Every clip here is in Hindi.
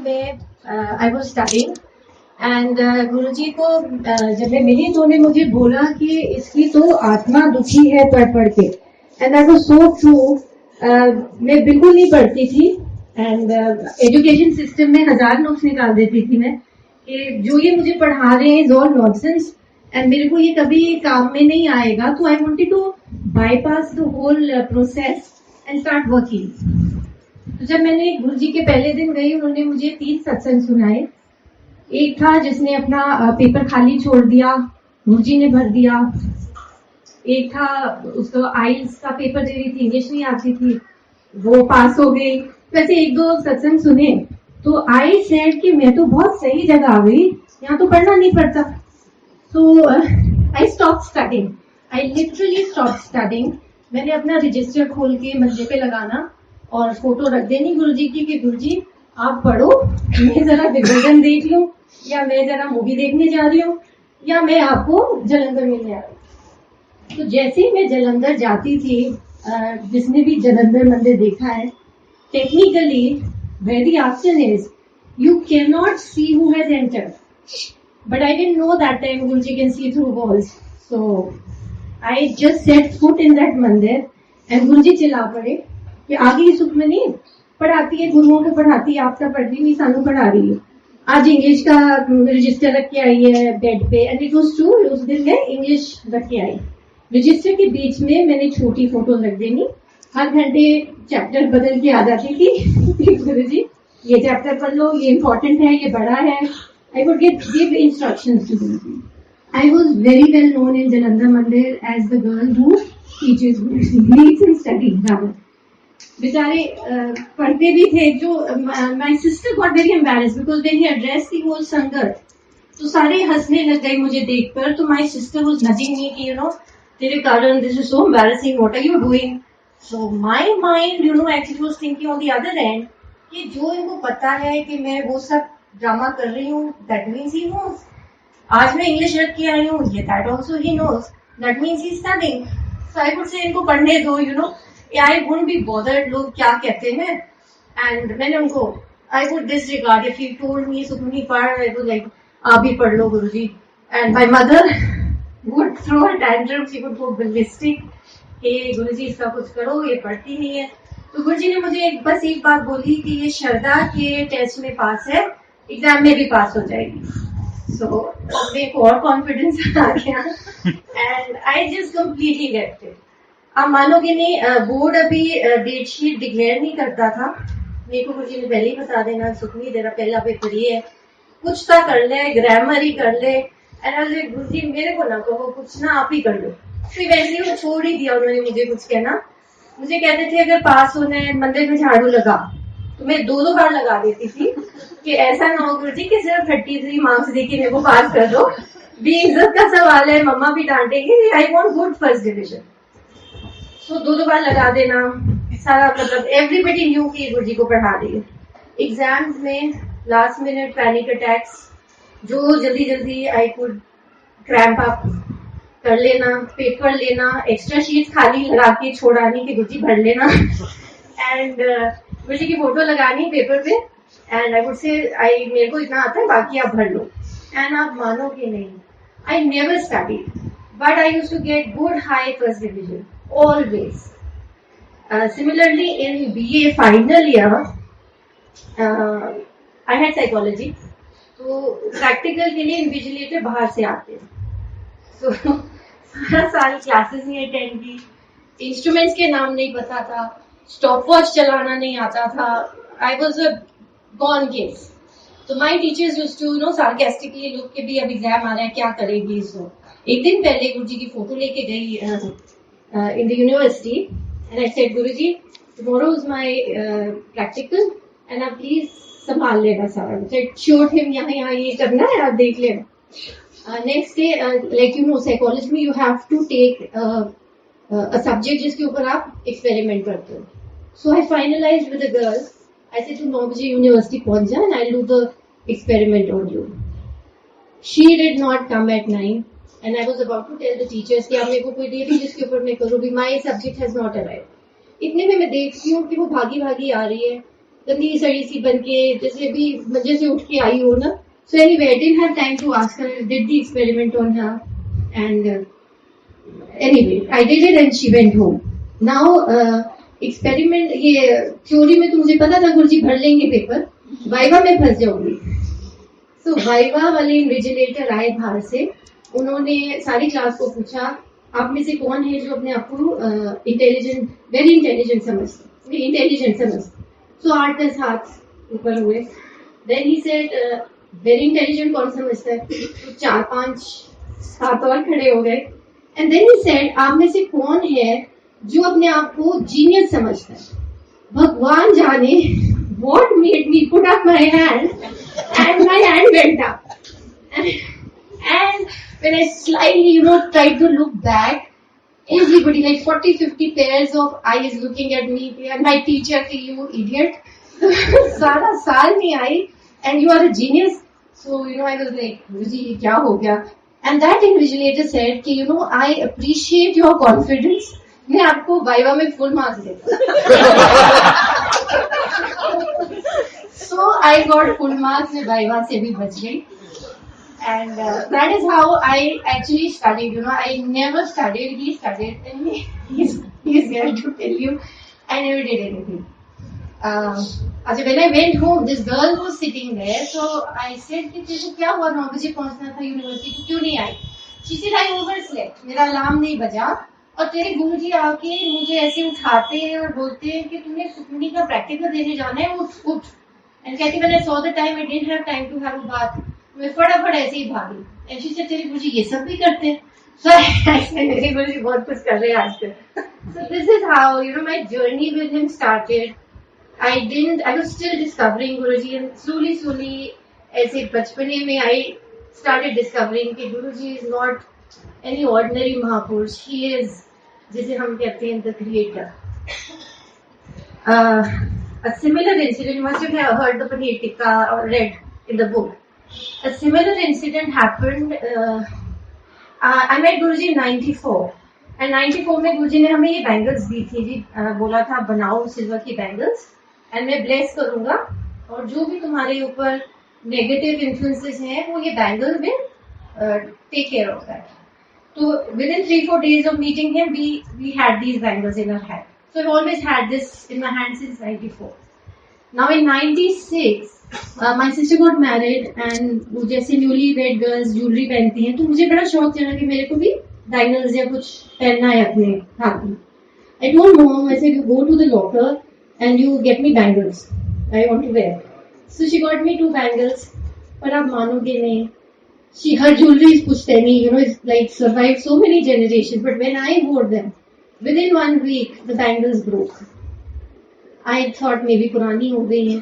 में आई वाज स्टडीइंग एंड गुरुजी को जब मैं मिली तो उन्होंने मुझे बोला कि इसकी तो आत्मा दुखी है पढ़ के, and that was so true. मैं बिल्कुल नहीं पढ़ती थी एंड एजुकेशन सिस्टम में 1000 नोट्स निकाल देती थी मैं कि जो ये मुझे पढ़ा रहे हैं इज ऑल नॉनसेंस एंड मेरे को ये कभी काम में नहीं आएगा। तो I wanted to bypass the whole process and start working. तो जब मैंने गुरुजी के पहले दिन गई, उन्होंने मुझे 3 सत्संग सुनाए। एक था जिसने अपना पेपर खाली छोड़ दिया, गुरुजी ने भर दिया। एक था उसको आइल्स का पेपर दे रही थी, इंग्लिश नहीं आती थी, वो पास हो गई। वैसे 1-2 सत्संग सुने तो आई सेड कि मैं तो बहुत सही जगह आ गई, यहाँ तो पढ़ना नहीं पड़ता। So I stop studying, I literally stop studying. मैंने अपना रजिस्टर खोल के मंजे पे लगाना और फोटो रख देनी गुरुजी की कि गुरुजी आप पढ़ो, मैं जरा विवर्धन देख लूं, या मैं जरा मूवी देखने जा रही हूँ, या मैं आपको जलंधर मिलने आ रही हूँ। तो जैसे ही मैं जलंधर जाती थी, जिसने भी जलंधर मंदिर देखा है, technically very option is you can not see who has entered, but I didn't know that time Guruji can see through walls. So I just set foot in that मंदिर एंड गुरुजी चिल्ला पड़े कि आगे सुखमनी पढ़ाती है, गुरुओं को पढ़ाती है, आप तो पढ़ती नहीं, सानू पढ़ा रही है। आज इंग्लिश का रजिस्टर रख के आई है बेड पे, एंड इट वाज ट्रू, उस दिन मैं इंग्लिश रख के आई। रजिस्टर के बीच में मैंने छोटी फोटो रख देनी, हर घंटे चैप्टर बदल के आ जाती थी गुरुजी ये चैप्टर पढ़ लो, ये इम्पोर्टेंट है, ये बड़ा है। I would give instructions to Guruji. I was very well known in Jalandhar Mandir as the girl who teaches, leads in study. बेचारे पढ़ते भी थे। जो my sister got very embarrassed because when he addressed the whole संगत, तो सारे हंसने लग गए मुझे देखकर। तो my sister was nudging me कि तेरे कारण this is so embarrassing, what are you doing? So my mind actually was thinking on the other end कि जो इनको पता है कि मैं वो सब ड्रामा कर रही हूँ, that means he knows। आज मैं इंग्लिश रख के आई हूँ, ये that also he knows, that means he studying. So I would say इनको पढ़ने दो, आई वुडंट बी बॉदर्ड लोग क्या कहते हैं। एंड मैंने उनको I would disregard if you told me Sukhmani पढ़, आई वुड लाइक आप ही पढ़ लो Guruji. And my mother would throw a tantrum, she would go ballistic कि गुरुजी इसका कुछ करो, ये पढ़ती नहीं है। तो गुरुजी ने मुझे बस एक बात बोली कि ये श्रद्धा के टेस्ट में पास है, एग्जाम में भी पास हो जाएगी। So मेरे को और कॉन्फिडेंस आ गया and I just completely left it. आप मानोगे नहीं, बोर्ड अभी डेट शीट डिक्लेयर नहीं करता था। मेरे को गुरुजी ने पहले ही बता देना, सुखनी तेरा पहला पेपर ये है, कुछ सा कर ले, ग्रामर ही कर ले। एंड गुरुजी मेरे को ना कहो कुछ, ना आप ही कर लो। फिर वैसे ही वो छोड़ ही दिया उन्होंने मुझे कुछ कहना। मुझे कहते थे अगर पास होना है मंदिर में झाड़ू लगा, तो मैं 2-2 बार लगा देती थी कि ऐसा ना हो गुरुजी कि सिर्फ 33 मार्क्स देके मेरे को पास कर दो, भी इज्जत का सवाल है, मम्मा भी डांटेंगे। I want good first division. So 2-2 बार लगा देना सारा, मतलब एवरीबडी न्यू कि गुरुजी को पढ़ा रही है। एग्जाम्स में लास्ट मिनट पैनिक अटैक्स, जो जल्दी जल्दी आई कुड क्रैम्प अप कर लेना, पेपर लेना, एक्स्ट्रा शीट खाली लगा के छोड़ानी कि गुरुजी भर लेना एंड गुरुजी की फोटो लगानी पेपर पे एंड आई वुड से मेरे को इतना आता है, बाकी आप भर लो। एंड आप मानोगे नहीं, I never studied, but I used to get good high first division always. Similarly in BA final year I had psychology, तो प्रैक्टिकल के लिए इन्विजिलेटर बाहर से आते हैं। तो सारा साल क्लासेस नहीं अटेंड की, इंस्ट्रूमेंट्स के नाम नहीं पता था, स्टॉप वॉच चलाना नहीं आता था। I was a gone case. तो my teachers used to sarcastically look के भी अब एग्जाम आ रहा है, क्या करेगी इसको। एक दिन पहले गुरुजी की फोटो लेके गई in the university and I said Guruji tomorrow is my practical and आप प्लीज संभाल लेना सारा। श्योर हिम यहाँ ये करना है, आप देख लेना। नेक्स्ट डे लाइक साइकोलॉजी में you have to take subject जिसके ऊपर आप एक्सपेरिमेंट करते हो। So I finalised with the girls, I said तुम 9 बजे यूनिवर्सिटी पहुंच जाए and I do the experiment on you. She did not come at 9 and I was about to tell the teachers कि आप मेरे को कोई दे दी जिसके ऊपर मैं करूँ, भी my subject has not arrived. इतने में मैं देखती हूँ कि वो भागी भागी आ रही है गंदी सड़ी सी बन के, जैसे अभी मजे से उठ के आई हो ना. So anyway, I didn't have time to ask her. I did the experiment on her, and anyway, I did it and she went home. Now, experiment ये थ्योरी में तो मुझे पता था गुरुजी भर लेंगे पेपर, वाइवा में फंस जाऊंगी. So वाइवा वाले इन्विजिलेटर आए बाहर से, उन्होंने सारी क्लास को पूछा आप में से कौन है जो अपने आप को इंटेलिजेंट, वेरी इंटेलिजेंट समझते. सो 8-10 हाथ ऊपर हुए. Then he said very intelligent कौन समझता है, तो 4-5 हाथ और खड़े हो गए. एंड देन ही सेड आप में से कौन है जो अपने आप को जीनियस समझता है. भगवान जाने what made me put up my hand, and my hand went up. And when I slightly, tried to look back, everybody, like 40-50 pairs of eyes looking at me, and my teacher, you idiot, सारा साल नहीं आई, and you are a genius. So, I was like, Guruji, क्या हो गया? And that invigilator said कि, I appreciate your confidence. मैं आपको वाइवा में फुल मार्क्स देता. So I got full marks में वाइवा से भी बच गई. And that is how I actually studied. I never studied. He studied, and he's here to tell you, I never did anything. When I went home, this girl was sitting there. So I said कि तुझे क्या हुआ, 9 बजे पहुंचना था यूनिवर्सिटी, क्यों नहीं आई? She said I overslept. मेरा अलार्म नहीं बजा और तेरे गुरुजी आके मुझे ऐसे उठाते हैं और बोलते हैं कि तुमने सुखमनी का प्रैक्टिकल देने जाना है, उठ. And कहती when I saw the time, I didn't have time to have a bath. मैं फटाफट ऐसे ही भागी. And she said तेरे गुरुजी ये सब भी करते हैं. So I said मेरे गुरुजी बहुत कुछ कर रहे हैं आजकल. So this is how my journey with him started. I was still discovering Guruji, and slowly ऐसे बचपने में I started discovering कि Guruji is not any ordinary Mahapurush. He is, जिसे हम कहते हैं, the creator. A similar incident, you must have heard the Paneer Tikka or read in the book. A similar incident happened. I met Guruji in 94. And 94 में गुरुजी ने हमें ये बैंगल्स दी थी जी. बोला था बनाओ सिल्वर की बैंगल्स, एंड मैं ब्लेस करूंगा, और जो भी तुम्हारे ऊपर नेगेटिव इन्फ्लुएंसेस हैं वो ये बैंगल में टेक केयर ऑफ दैट. तो within 3-4 days of meeting him, we had these bangles in our hand. So I've always had this in my hand since 94. Now in 96, my sister got married, and वो जैसे न्यूली वेड गर्ल्स ज्वेलरी पहनती हैं, तो मुझे बड़ा शौक चला कि मेरे को भी बैंगल्स या कुछ पहनना है अपने हाथ में. I told mom, I said, you go to the locker and you get me bangles. I want to wear. So she got me 2 bangles. पर आप मानोगे नहीं, her jewelry is pushtani, it's like survived so many generations. But when I wore them, within 1 week, the bangles broke. I thought maybe पुरानी हो गई है.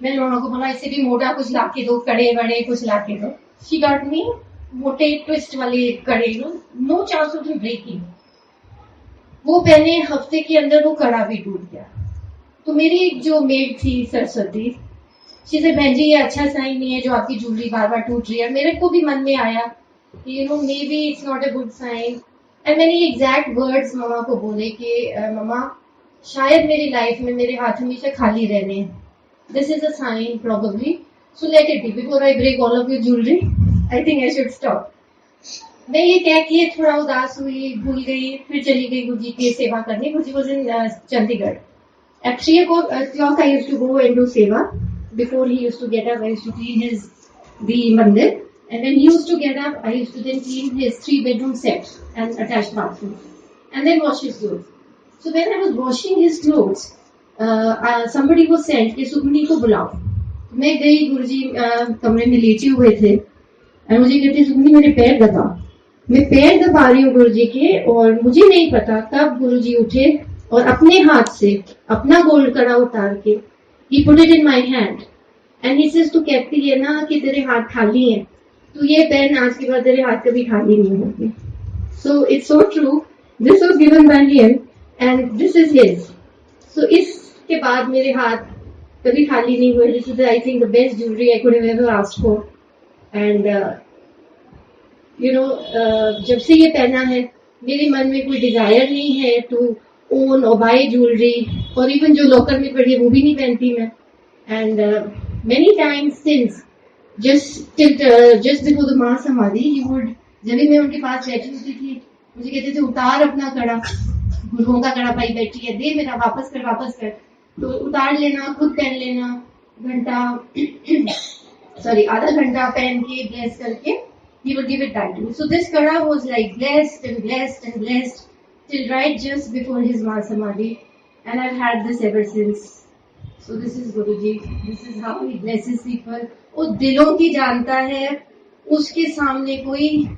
मैंने मामा को बोला इससे भी मोटा कुछ लाके दो, कड़े बड़े कुछ लाके दो. She got me मोटे ट्विस्ट वाले कड़े, no chance of breaking. वो पहने हफ्ते के अंदर वो कड़ा भी टूट गया. तो मेरी एक जो मेड थी सरस्वती, शी से बहन जी ये अच्छा साइन नहीं है जो आपकी ज्वेलरी बार बार टूट रही है. मेरे को भी मन में आया maybe it's not a good sign. And मैंने ये एग्जैक्ट वर्ड्स मामा को बोले कि मामा शायद मेरी लाइफ में मेरे हाथ हमेशा खाली रहने हैं. This is a sign probably, so let it be. Before I break all of your jewellery, I think I should stop. मैं ये कह के थोड़ा उदास हुई, भूल गई, फिर चली गई गुरुजी की सेवा करने. Guruji was in Chandigarh. At 3 o'clock I used to go and do seva. Before he used to get up, I used to clean the mandir. And when he used to get up, I used to then clean his 3-bedroom set and attached bathroom. And then wash his clothes. So when I was washing his clothes, somebody was sent कि सुखमनी को बुलाओ. मैं गई, गुरुजी कमरे में लेटे हुए थे, और मुझे कहते सुखमनी मेरे पैर दबा. मैं पैर दबा रही हूँ गुरुजी के, और मुझे नहीं पता कब गुरुजी उठे और अपने हाथ से अपना गोल्ड कड़ा उतार के he put it in my hand and he says, तू कहती है ना कि तेरे हाथ खाली हैं, तो ये पेन आज के बाद तेरे हाथ कभी खाली नहीं होंगे. So it's so true. This was given by him and this is his. So इसके बाद मेरे हाथ कभी खाली नहीं हुए. This is I think the best jewelry I could have ever asked for. And जब से ये पहना है, मेरे मन में कोई डिजायर नहीं है टू ओन और बाय ज्वेलरी, और इवन जो लॉकर में पड़ी है वो भी नहीं पहनती मैं. And many times since, just before the Maha Samadhi, he would, जब भी मैं उनके पास बैठी होती थी, मुझे कहते थे उतार अपना कड़ा, गुरुओं का कड़ा पाई बैठी है, दे मेरा, वापस कर, तो उतार लेना, खुद पहन लेना, घंटा sorry, आधा घंटा पहन के ब्लेस करके, he would give it back to me. So this kara was like blessed and blessed and blessed till right just before his Maha Samadhi, and I've had this ever since. So this is Guruji. This is how he blesses people. वो दिलों की जानता है, उसके सामने कोई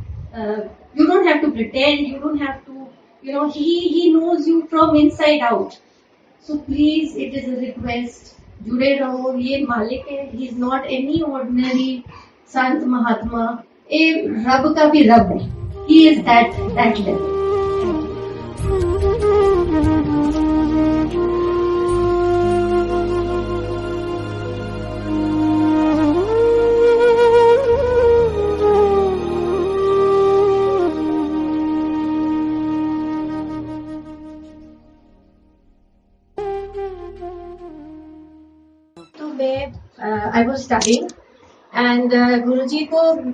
you don't have to pretend, you don't have to, he knows you from inside out. So please, it is a request, जुड़े रहो, ये मालिक है, he is not any ordinary संत महात्मा, ये रब का भी रब है, he is that level. तो मैं I was studying and Guruji को